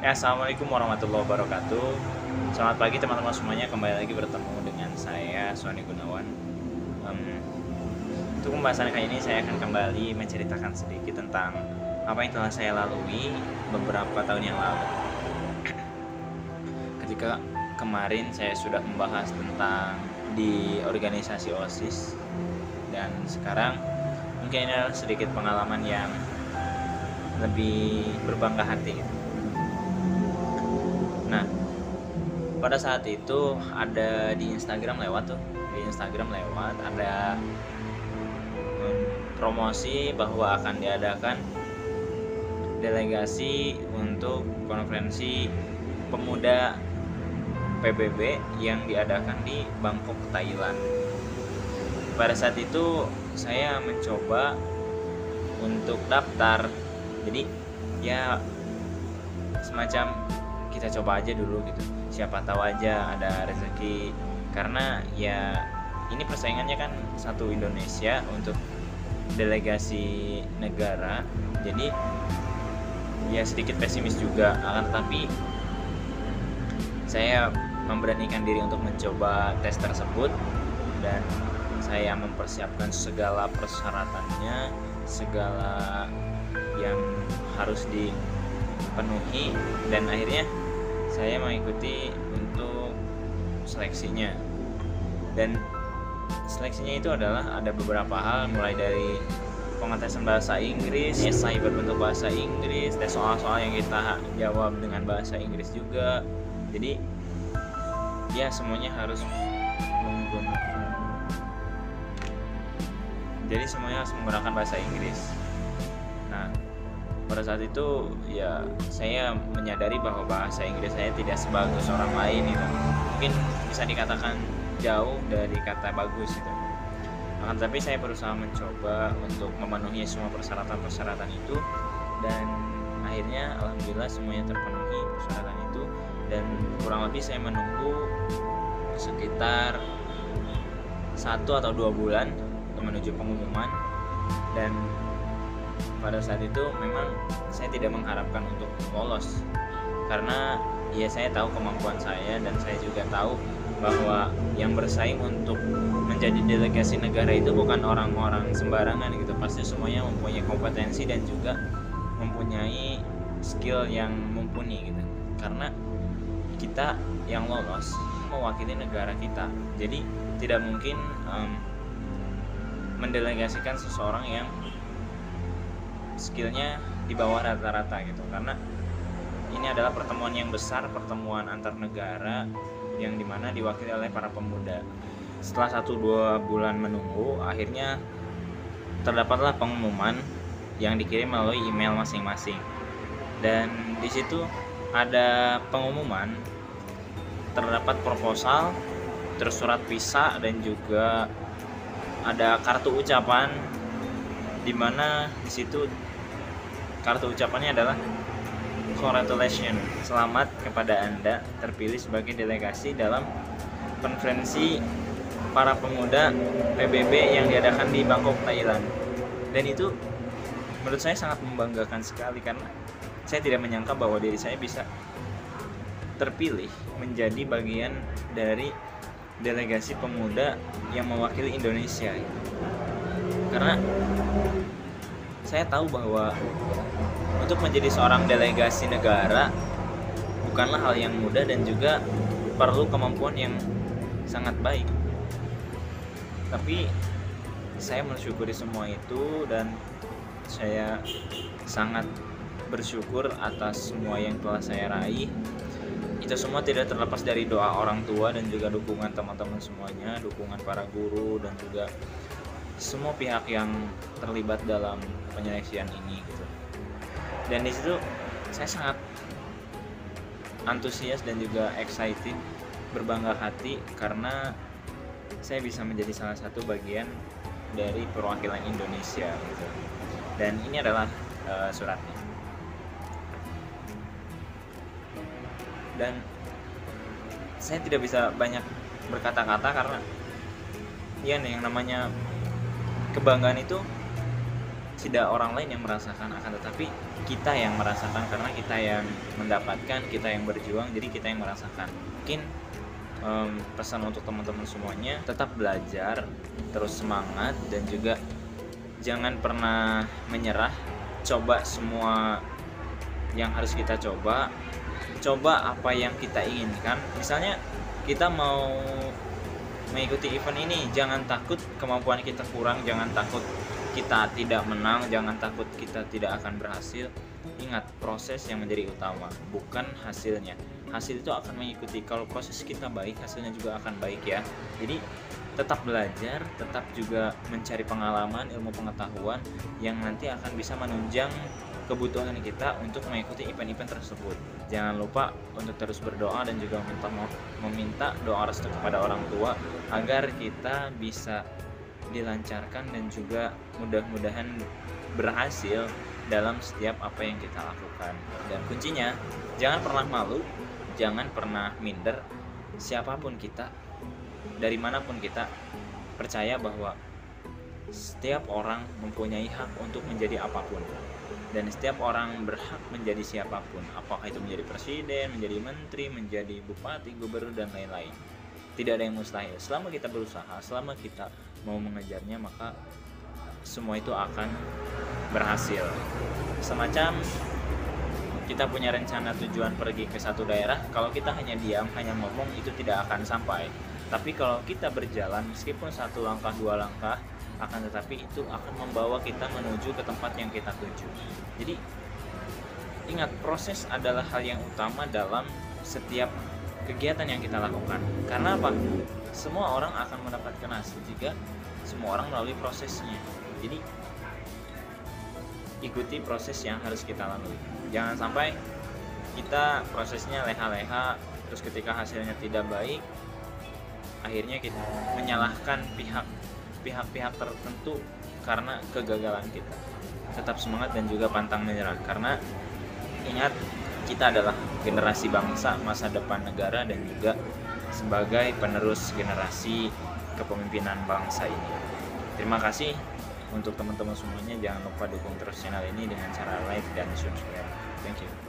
Assalamualaikum warahmatullahi wabarakatuh. Selamat pagi teman-teman semuanya. Kembali lagi bertemu dengan saya Sony Gunawan. Em, untuk pembahasan kali ini saya akan kembali menceritakan sedikit tentang apa yang telah saya lalui beberapa tahun yang lalu. Ketika kemarin saya sudah membahas tentang di organisasi OSIS, dan sekarang mungkin ini adalah sedikit pengalaman yang lebih berbangga hati. Nah, pada saat itu ada di Instagram lewat ada promosi bahwa akan diadakan delegasi untuk konferensi pemuda PBB yang diadakan di Bangkok, Thailand. Pada saat itu saya mencoba untuk daftar. Jadi ya semacam kita coba aja dulu gitu, siapa tahu aja ada rezeki, karena ya ini persaingannya kan satu Indonesia untuk delegasi negara. Jadi ya sedikit pesimis juga, akan tetapi saya memberanikan diri untuk mencoba tes tersebut, dan saya mempersiapkan segala persyaratannya, segala yang harus dipenuhi, dan akhirnya saya mengikuti untuk seleksinya. Dan seleksinya itu adalah ada beberapa hal, mulai dari pengetesan bahasa Inggris, esai berbentuk bahasa Inggris, tes soal-soal yang kita jawab dengan bahasa Inggris juga. Jadi ya semuanya harus menggunakan menggunakan bahasa Inggris. Nah, pada saat itu ya saya menyadari bahwa bahasa Inggris saya tidak sebagus orang lain gitu. Mungkin bisa dikatakan jauh dari kata bagus gitu. Akan tapi saya berusaha mencoba untuk memenuhi semua persyaratan itu, dan akhirnya alhamdulillah semuanya terpenuhi persyaratan itu, dan kurang lebih saya menunggu sekitar 1 atau 2 bulan untuk menuju pengumuman. Dan pada saat itu memang saya tidak mengharapkan untuk lolos, karena ya saya tahu kemampuan saya, dan saya juga tahu bahwa yang bersaing untuk menjadi delegasi negara itu bukan orang-orang sembarangan gitu. Pasti semuanya mempunyai kompetensi dan juga mempunyai skill yang mumpuni gitu, karena kita yang lolos mewakili negara kita. Jadi tidak mungkin mendelegasikan seseorang yang skillnya di bawah rata-rata gitu, karena ini adalah pertemuan yang besar, pertemuan antar negara yang dimana diwakili oleh para pemuda. Setelah 1-2 bulan menunggu, akhirnya terdapatlah pengumuman yang dikirim melalui email masing-masing, dan di situ ada pengumuman, terdapat proposal, terus surat visa, dan juga ada kartu ucapan, di mana di situ kartu ucapannya adalah congratulations, selamat kepada Anda terpilih sebagai delegasi dalam konferensi para pemuda PBB yang diadakan di Bangkok, Thailand. Dan itu menurut saya sangat membanggakan sekali, karena saya tidak menyangka bahwa diri saya bisa terpilih menjadi bagian dari delegasi pemuda yang mewakili Indonesia. Karena saya tahu bahwa untuk menjadi seorang delegasi negara bukanlah hal yang mudah, dan juga perlu kemampuan yang sangat baik. Tapi saya mensyukuri semua itu, dan saya sangat bersyukur atas semua yang telah saya raih. Itu semua tidak terlepas dari doa orang tua dan juga dukungan teman-teman semuanya, dukungan para guru, dan juga semua pihak yang terlibat dalam penyeleksian ini gitu. Dan di situ saya sangat antusias dan juga excited, berbangga hati, karena saya bisa menjadi salah satu bagian dari perwakilan Indonesia gitu. Dan ini adalah suratnya. Dan saya tidak bisa banyak berkata-kata, karena ya yang namanya kebanggaan itu tidak orang lain yang merasakan, akan tetapi kita yang merasakan karena kita yang mendapatkan, kita yang berjuang, jadi kita yang merasakan. Mungkin pesan untuk teman-teman semuanya, tetap belajar, terus semangat, dan juga jangan pernah menyerah. Coba semua yang harus kita coba apa yang kita inginkan. Misalnya kita mau mengikuti event ini, jangan takut kemampuan kita kurang, jangan takut kita tidak menang, jangan takut kita tidak akan berhasil. Ingat, proses yang menjadi utama, bukan hasilnya. Hasil itu akan mengikuti. Kalau proses kita baik, hasilnya juga akan baik ya. Jadi tetap belajar, tetap juga mencari pengalaman, ilmu pengetahuan yang nanti akan bisa menunjang kebutuhan kita untuk mengikuti event-event tersebut. Jangan lupa untuk terus berdoa dan juga meminta doa restu kepada orang tua agar kita bisa dilancarkan dan juga mudah-mudahan berhasil dalam setiap apa yang kita lakukan. Dan kuncinya, jangan pernah malu, jangan pernah minder. Siapapun kita, dari manapun kita, percaya bahwa setiap orang mempunyai hak untuk menjadi apapun, dan setiap orang berhak menjadi siapapun, apakah itu menjadi presiden, menjadi menteri, menjadi bupati, gubernur, dan lain-lain. Tidak ada yang mustahil. Selama kita berusaha, selama kita mau mengejarnya, maka semua itu akan berhasil. Semacam kita punya rencana tujuan pergi ke satu daerah, kalau kita hanya diam, hanya ngomong, itu tidak akan sampai. Tapi kalau kita berjalan, meskipun satu langkah, dua langkah, akan tetapi itu akan membawa kita menuju ke tempat yang kita tuju. Jadi ingat, proses adalah hal yang utama dalam setiap kegiatan yang kita lakukan. Karena apa? Semua orang akan mendapatkan hasil jika semua orang melalui prosesnya. Jadi ikuti proses yang harus kita lalui. Jangan sampai kita prosesnya leha-leha, terus ketika hasilnya tidak baik, akhirnya kita menyalahkan pihak-pihak tertentu karena kegagalan kita. Tetap semangat dan juga pantang menyerah, karena ingat, kita adalah generasi bangsa, masa depan negara, dan juga sebagai penerus generasi kepemimpinan bangsa ini. Terima kasih untuk teman-teman semuanya. Jangan lupa dukung terus channel ini dengan cara like dan subscribe. Thank you.